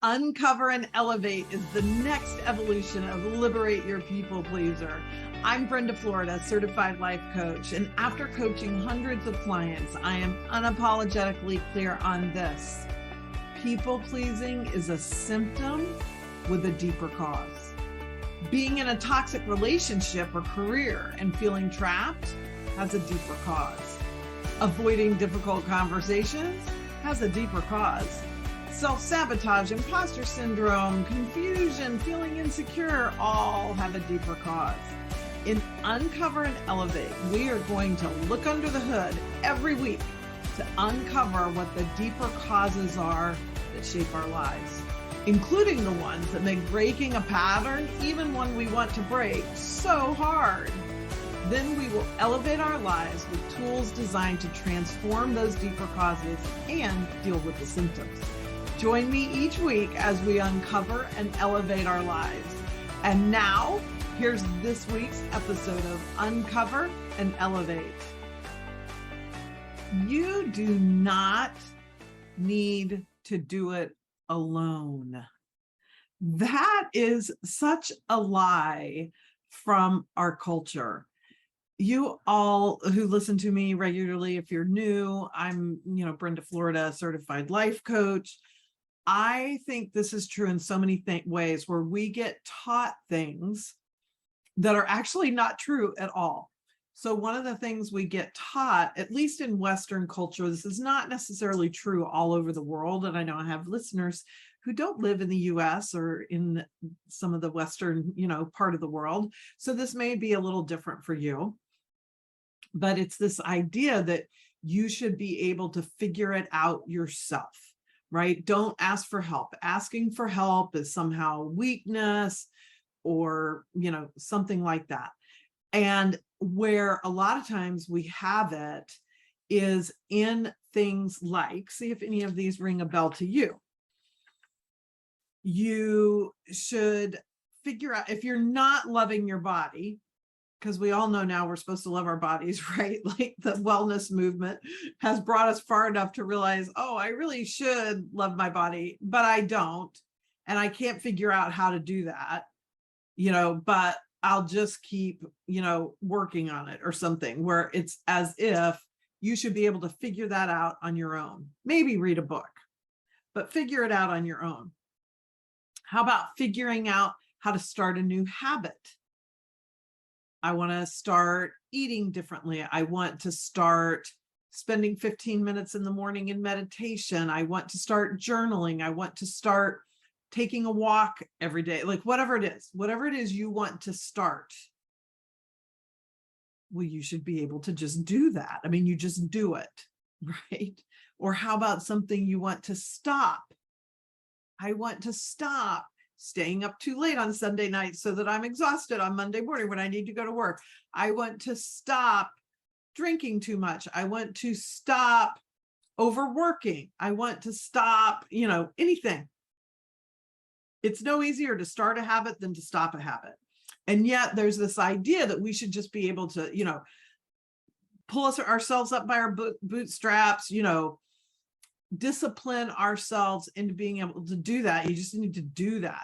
Uncover and Elevate is the next evolution of Liberate Your People Pleaser. I'm Brenda Florida, certified life coach, and after coaching hundreds of clients, I am unapologetically clear on this. People pleasing is a symptom with a deeper cause. Being in a toxic relationship or career and feeling trapped has a deeper cause. Avoiding difficult conversations has a deeper cause. Self-sabotage, imposter syndrome, confusion, feeling insecure, all have a deeper cause. In Uncover and Elevate, we are going to look under the hood every week to uncover what the deeper causes are that shape our lives, including the ones that make breaking a pattern, even one we want to break, so hard. Then we will elevate our lives with tools designed to transform those deeper causes and deal with the symptoms. Join me each week as we uncover and elevate our lives. And now, here's this week's episode of Uncover and Elevate. You do not need to do it alone. That is such a lie from our culture. You all who listen to me regularly, if you're new, I'm, Brenda Florida, certified life coach. I think this is true in so many ways where we get taught things that are actually not true at all. So one of the things we get taught, at least in Western culture, this is not necessarily true all over the world. And I know I have listeners who don't live in the US or in some of the Western, part of the world. So this may be a little different for you. But it's this idea that you should be able to figure it out yourself. Right? Don't ask for help. Asking for help is somehow weakness or, something like that. And where a lot of times we have it is in things like, see if any of these ring a bell to you. You should figure out if you're not loving your body, because we all know now we're supposed to love our bodies, right? Like the wellness movement has brought us far enough to realize, oh, I really should love my body, but I don't. And I can't figure out how to do that, but I'll just keep, working on it or something where it's as if you should be able to figure that out on your own. Maybe read a book, but figure it out on your own. How about figuring out how to start a new habit? I want to start eating differently. I want to start spending 15 minutes in the morning in meditation. I want to start journaling. I want to start taking a walk every day, like whatever it is you want to start. Well, you should be able to just do that. I mean, you just do it, right? Or how about something you want to stop? I want to stop staying up too late on Sunday night so that I'm exhausted on Monday morning when I need to go to work. I want to stop drinking too much. I want to stop overworking. I want to stop, anything. It's no easier to start a habit than to stop a habit. And yet there's this idea that we should just be able to, pull ourselves up by our bootstraps, discipline ourselves into being able to do that. You just need to do that,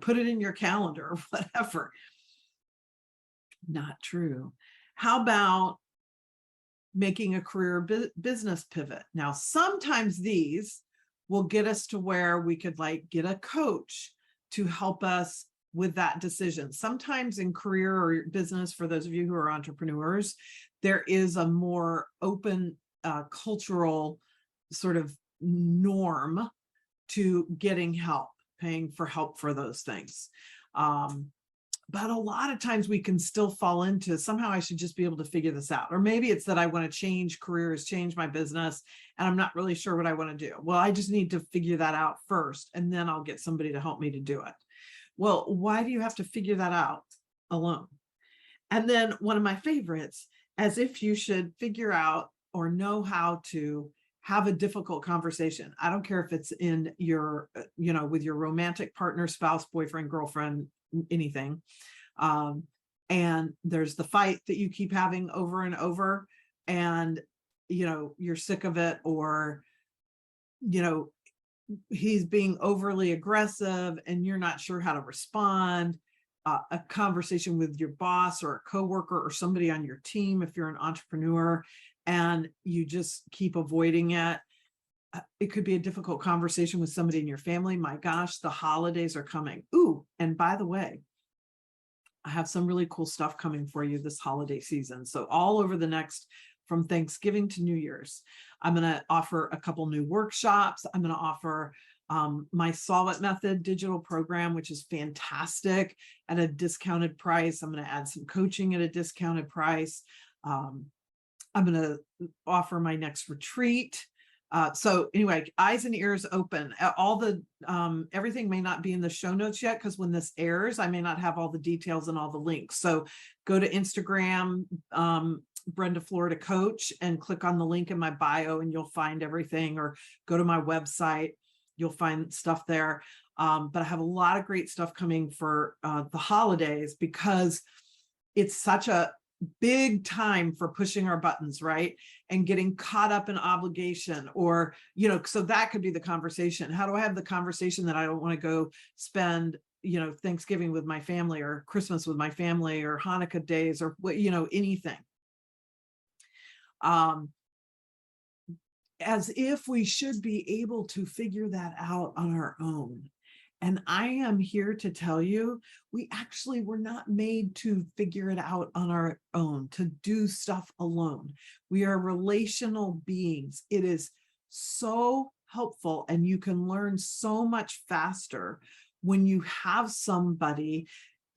put it in your calendar or whatever. Not true. How about making a career business pivot? Now, sometimes these will get us to where we could get a coach to help us with that decision. Sometimes in career or business, for those of you who are entrepreneurs, there is a more open cultural sort of norm to getting help, paying for help for those things. But a lot of times we can still fall into somehow I should just be able to figure this out. Or maybe it's that I want to change careers, change my business, and I'm not really sure what I want to do. Well, I just need to figure that out first, and then I'll get somebody to help me to do it. Well, why do you have to figure that out alone? And then one of my favorites, as if you should figure out or know how to have a difficult conversation. I don't care if it's in your, with your romantic partner, spouse, boyfriend, girlfriend, anything. And there's the fight that you keep having over and over, and, you're sick of it, or, he's being overly aggressive and you're not sure how to respond, a conversation with your boss or a coworker or somebody on your team, if you're an entrepreneur, and you just keep avoiding it. It could be a difficult conversation with somebody in your family. My gosh, the holidays are coming. Ooh, and by the way, I have some really cool stuff coming for you this holiday season. So all over the next, from Thanksgiving to New Year's, I'm going to offer a couple new workshops. I'm going to offer my Solve It Method digital program, which is fantastic, at a discounted price. I'm going to add some coaching at a discounted price. I'm going to offer my next retreat. So anyway, eyes and ears open. All the everything may not be in the show notes yet, because when this airs, I may not have all the details and all the links. So go to Instagram, Brenda Florida Coach, and click on the link in my bio and you'll find everything, or go to my website, you'll find stuff there. But I have a lot of great stuff coming for the holidays, because it's such a big time for pushing our buttons, right? And getting caught up in obligation, or, so that could be the conversation. How do I have the conversation that I don't want to go spend, Thanksgiving with my family, or Christmas with my family, or Hanukkah days, or anything. As if we should be able to figure that out on our own. And I am here to tell you, we actually were not made to figure it out on our own, to do stuff alone. We are relational beings. It is so helpful, and you can learn so much faster when you have somebody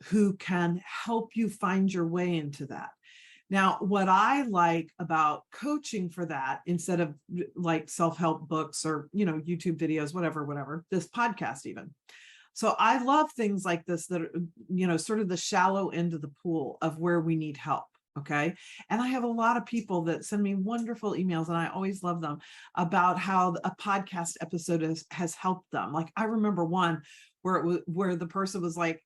who can help you find your way into that. Now, what I like about coaching for that, instead of like self-help books or, YouTube videos, whatever, this podcast even. So I love things like this that are, sort of the shallow end of the pool of where we need help. Okay. And I have a lot of people that send me wonderful emails, and I always love them, about how a podcast episode has helped them. Like, I remember one where the person was like,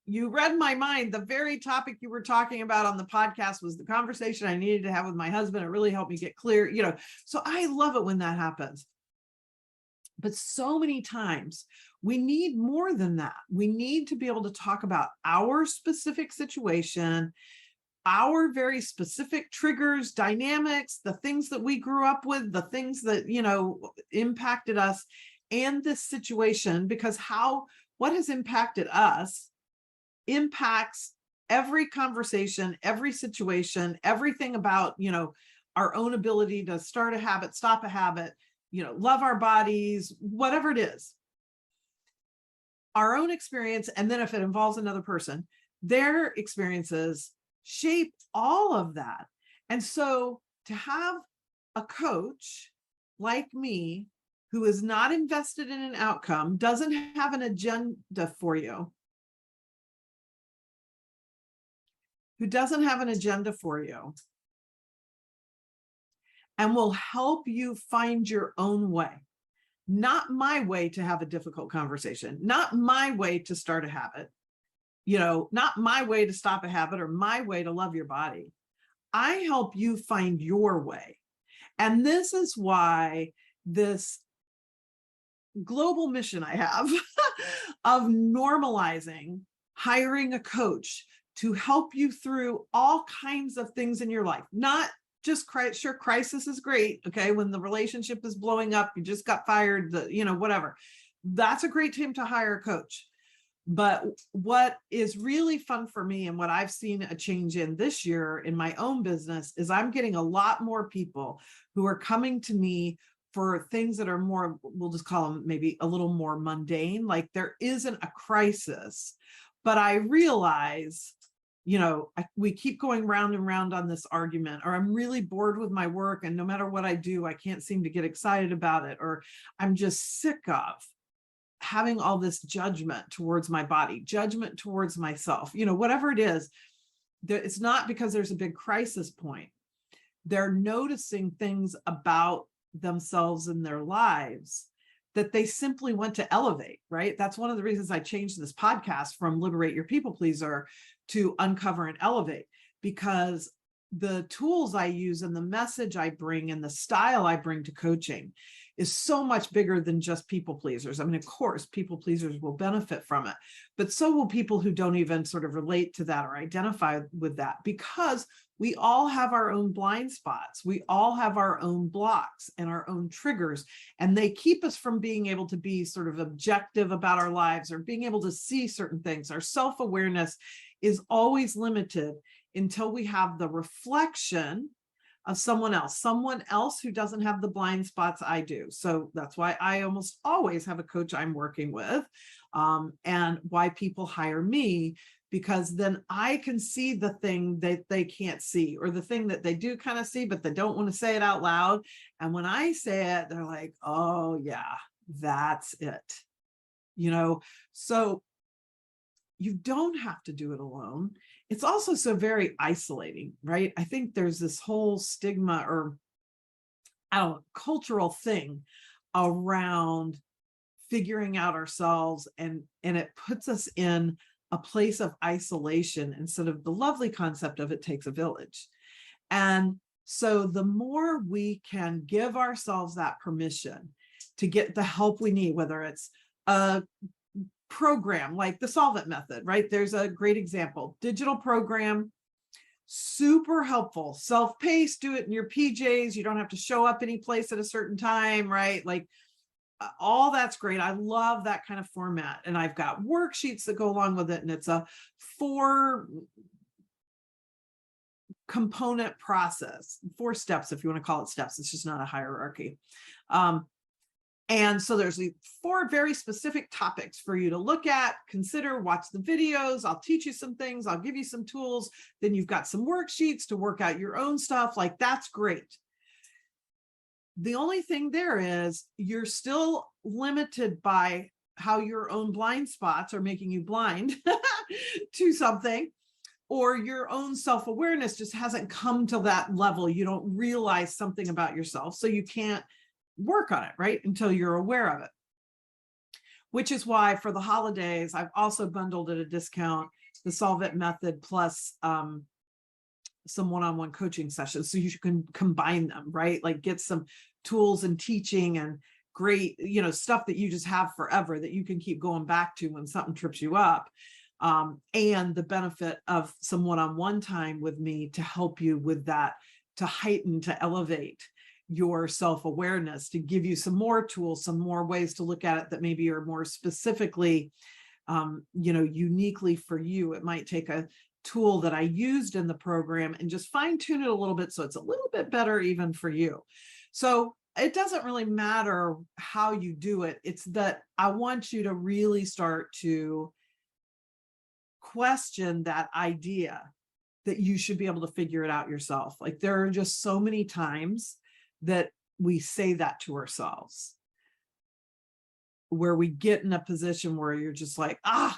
"You read my mind. The very topic you were talking about on the podcast was the conversation I needed to have with my husband. It really helped me get clear." So I love it when that happens. But so many times we need more than that. We need to be able to talk about our specific situation, our very specific triggers, dynamics, the things that we grew up with, the things that, impacted us, and this situation, because what has impacted us impacts every conversation, every situation, everything about, our own ability to start a habit, stop a habit, love our bodies, whatever it is. Our own experience, and then if it involves another person, their experiences shape all of that. And so to have a coach like me, who is not invested in an outcome, doesn't have an agenda for you, and will help you find your own way. Not my way to have a difficult conversation, not my way to start a habit, not my way to stop a habit, or my way to love your body. I help you find your way. And this is why this global mission I have of normalizing hiring a coach to help you through all kinds of things in your life, not just sure, crisis is great. Okay. When the relationship is blowing up, you just got fired, whatever. That's a great time to hire a coach. But what is really fun for me, and what I've seen a change in this year in my own business, is I'm getting a lot more people who are coming to me for things that are more, we'll just call them maybe a little more mundane. Like, there isn't a crisis, but I realize, we keep going round and round on this argument, or I'm really bored with my work, and no matter what I do, I can't seem to get excited about it, or I'm just sick of having all this judgment towards my body, judgment towards myself, whatever it is. It's not because there's a big crisis point. They're noticing things about themselves in their lives that they simply want to elevate, right? That's one of the reasons I changed this podcast from Liberate Your People Pleaser to Uncover and Elevate, because the tools I use and the message I bring and the style I bring to coaching is so much bigger than just people pleasers. I mean, of course, people pleasers will benefit from it, but so will people who don't even sort of relate to that or identify with that, because we all have our own blind spots. We all have our own blocks and our own triggers, and they keep us from being able to be sort of objective about our lives or being able to see certain things. Our self-awareness is always limited until we have the reflection of someone else who doesn't have the blind spots I do. So that's why I almost always have a coach I'm working with, and why people hire me, because then I can see the thing that they can't see, or the thing that they do kind of see, but they don't want to say it out loud. And when I say it, they're like, oh yeah, that's it. So you don't have to do it alone. It's also so very isolating, right? I think there's this whole stigma or cultural thing around figuring out ourselves, and it puts us in a place of isolation instead of the lovely concept of it takes a village. And so the more we can give ourselves that permission to get the help we need, whether it's a program like the Solve It method, right? There's a great example, digital program, super helpful, self-paced, do it in your PJs. You don't have to show up any place at a certain time, right? Like all that's great. I love that kind of format. And I've got worksheets that go along with it. And it's a 4-component process, 4 steps, if you want to call it steps. It's just not a hierarchy. And so there's 4 very specific topics for you to look at, consider, watch the videos. I'll teach you some things. I'll give you some tools. Then you've got some worksheets to work out your own stuff. Like, that's great. The only thing there is you're still limited by how your own blind spots are making you blind to something, or your own self-awareness just hasn't come to that level. You don't realize something about yourself, so you can't work on it, right, until you're aware of it. Which is why for the holidays, I've also bundled at a discount the Solve It method plus some one-on-one coaching sessions, so you can combine them, right? Like get some tools and teaching and great, stuff that you just have forever that you can keep going back to when something trips you up. And the benefit of some one-on-one time with me to help you with that, to heighten, to elevate your self-awareness, to give you some more tools, some more ways to look at it that maybe are more specifically, uniquely for you. It might take a tool that I used in the program and just fine tune it a little bit so it's a little bit better even for you. So it doesn't really matter how you do it. It's that I want you to really start to question that idea that you should be able to figure it out yourself. Like, there are just so many times that we say that to ourselves, where we get in a position where you're just like, I've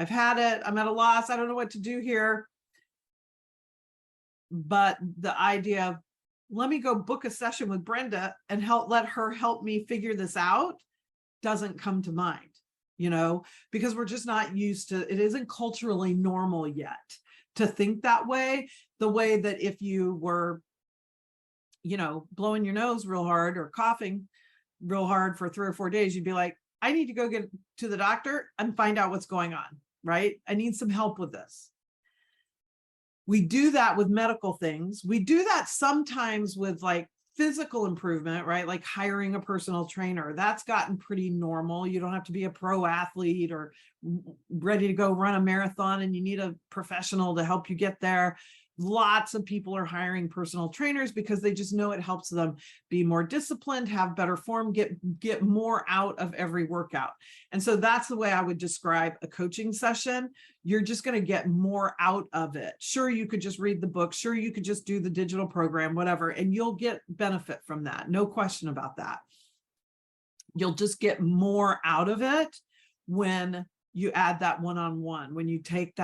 had it. I'm at a loss. I don't know what to do here. But the idea of, let me go book a session with Brenda and let her help me figure this out doesn't come to mind, because we're just not used to, it isn't culturally normal yet to think that way. The way that if you were, blowing your nose real hard or coughing real hard for 3 or 4 days, you'd be like, I need to go get to the doctor and find out what's going on, right? I need some help with this. We do that with medical things. We do that sometimes with like physical improvement, right? Like hiring a personal trainer. That's gotten pretty normal. You don't have to be a pro athlete or ready to go run a marathon and you need a professional to help you get there. Lots of people are hiring personal trainers because they just know it helps them be more disciplined, have better form, get more out of every workout. And so that's the way I would describe a coaching session. You're just going to get more out of it. Sure, you could just read the book. Sure, you could just do the digital program, whatever, and you'll get benefit from that. No question about that. You'll just get more out of it when you add that one-on-one, when you take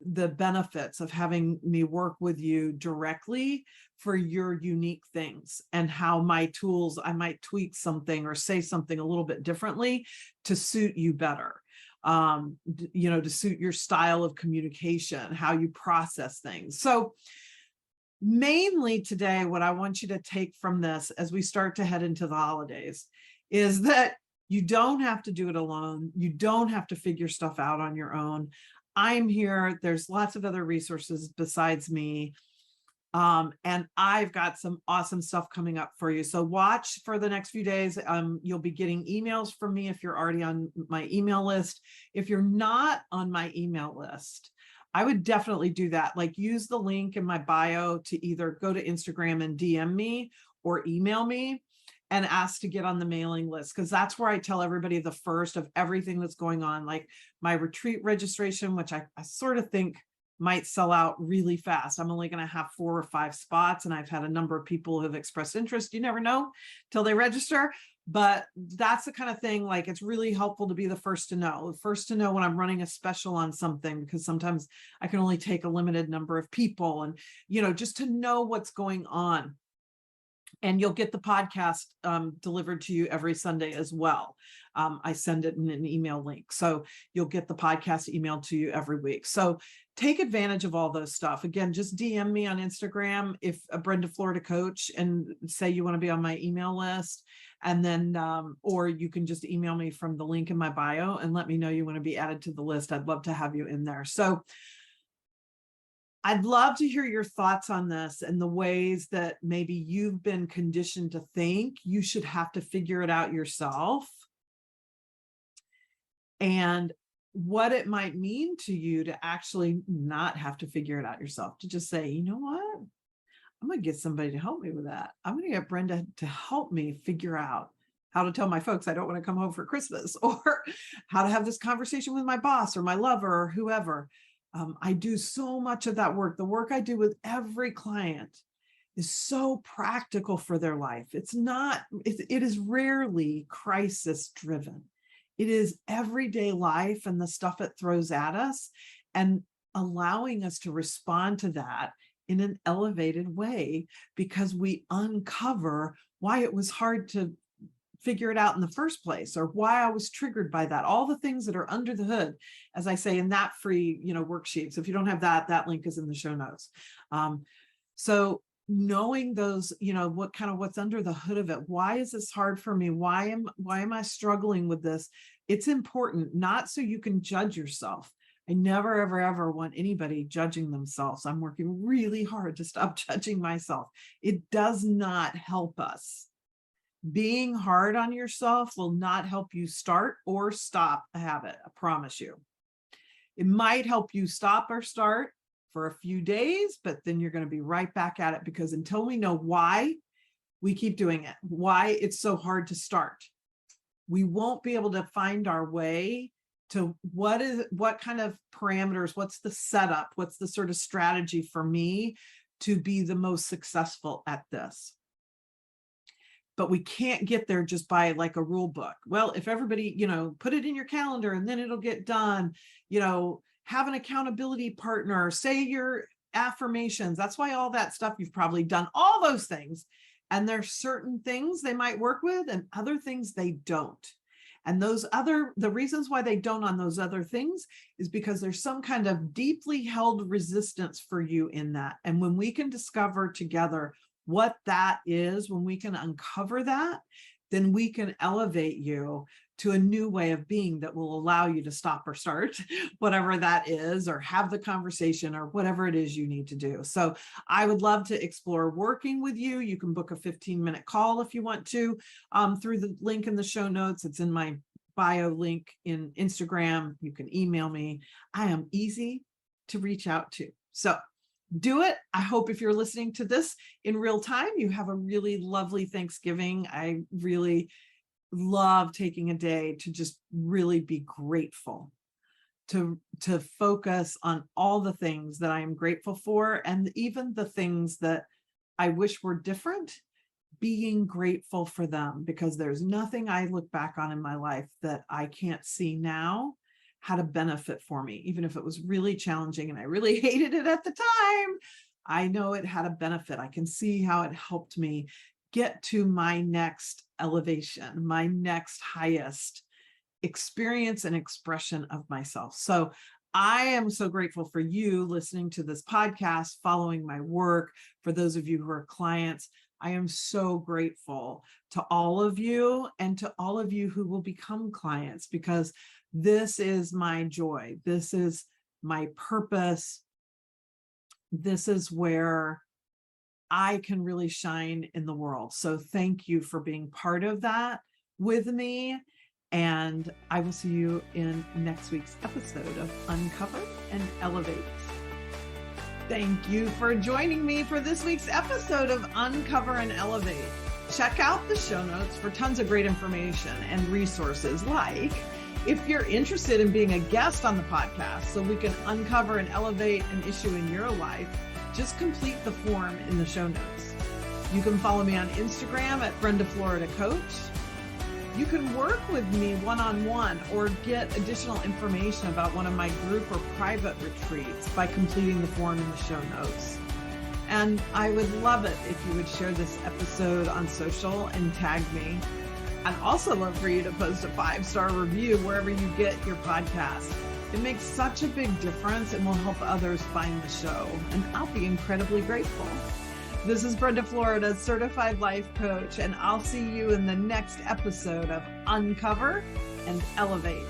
the benefits of having me work with you directly for your unique things, and how my tools, I might tweak something or say something a little bit differently to suit you better, to suit your style of communication, how you process things. So Mainly today, what I want you to take from this as we start to head into the holidays is that you don't have to do it alone. You don't have to figure stuff out on your own. I'm here. There's lots of other resources besides me. And I've got some awesome stuff coming up for you. So watch for the next few days. You'll be getting emails from me if you're already on my email list. If you're not on my email list, I would definitely do that. Like use the link in my bio to either go to Instagram and DM me or email me and ask to get on the mailing list, because that's where I tell everybody the first of everything that's going on, like my retreat registration, which I sort of think might sell out really fast. I'm only going to have 4 or 5 spots, and I've had a number of people who have expressed interest. You never know till they register, but that's the kind of thing, like it's really helpful to be the first to know when I'm running a special on something, because sometimes I can only take a limited number of people, and just to know what's going on. And you'll get the podcast delivered to you every Sunday as well. I send it in an email link. So you'll get the podcast emailed to you every week. So take advantage of all those stuff. Again, just DM me on Instagram if Brenda Florida Coach, and say you want to be on my email list. And then, or you can just email me from the link in my bio and let me know you want to be added to the list. I'd love to have you in there. So I'd love to hear your thoughts on this and the ways that maybe you've been conditioned to think you should have to figure it out yourself, and what it might mean to you to actually not have to figure it out yourself, to just say, you know what, I'm going to get somebody to help me with that. I'm going to get Brenda to help me figure out how to tell my folks I don't want to come home for Christmas, or how to have this conversation with my boss or my lover or whoever. I do so much of that work. The work I do with every client is so practical for their life. It is rarely crisis driven. It is everyday life and the stuff it throws at us, and allowing us to respond to that in an elevated way, because we uncover why it was hard to figure it out in the first place, or why I was triggered by that, all the things that are under the hood, as I say in that free, worksheet. So if you don't have that, that link is in the show notes. So knowing those, what's under the hood of it. Why is this hard for me? Why am I struggling with this? It's important, not so you can judge yourself. I never, ever, ever want anybody judging themselves. I'm working really hard to stop judging myself. It does not help us. Being hard on yourself will not help you start or stop a habit, I promise you. It might help you stop or start for a few days, but then you're going to be right back at it, because until we know why we keep doing it, why it's so hard to start, we won't be able to find our way to what kind of parameters, what's the setup, what's the sort of strategy for me to be the most successful at this. But we can't get there just by like a rule book. Well, if everybody, put it in your calendar and then it'll get done, have an accountability partner, say your affirmations. That's why all that stuff, you've probably done all those things. And there's certain things they might work with and other things they don't. And the reasons why they don't on those other things is because there's some kind of deeply held resistance for you in that. And when we can discover together what that is, when we can uncover that, then we can elevate you to a new way of being that will allow you to stop or start, whatever that is, or have the conversation, or whatever it is you need to do. So I would love to explore working with you. You can book a 15-minute call if you want to, through the link in the show notes. It's in my bio link in Instagram. You can email me. I am easy to reach out to. So do it. I hope if you're listening to this in real time, you have a really lovely Thanksgiving. I really love taking a day to just really be grateful, to focus on all the things that I am grateful for, and even the things that I wish were different, being grateful for them, because there's nothing I look back on in my life that I can't see now had a benefit for me, even if it was really challenging and I really hated it at the time. I know it had a benefit. I can see how it helped me get to my next elevation, my next highest experience and expression of myself. So I am so grateful for you listening to this podcast, following my work. For those of you who are clients, I am so grateful to all of you and to all of you who will become clients, because this is my joy. This is my purpose. This is where I can really shine in the world. So thank you for being part of that with me. And I will see you in next week's episode of Uncover and Elevate. Thank you for joining me for this week's episode of Uncover and Elevate. Check out the show notes for tons of great information and resources, like if you're interested in being a guest on the podcast so we can uncover and elevate an issue in your life, just complete the form in the show notes. You can follow me on Instagram at Brenda Florida Coach. You can work with me one-on-one or get additional information about one of my group or private retreats by completing the form in the show notes. And I would love it if you would share this episode on social and tag me. I'd also love for you to post a 5-star review wherever you get your podcast. It makes such a big difference and will help others find the show, and I'll be incredibly grateful. This is Brenda Florida, Certified Life Coach, and I'll see you in the next episode of Uncover and Elevate.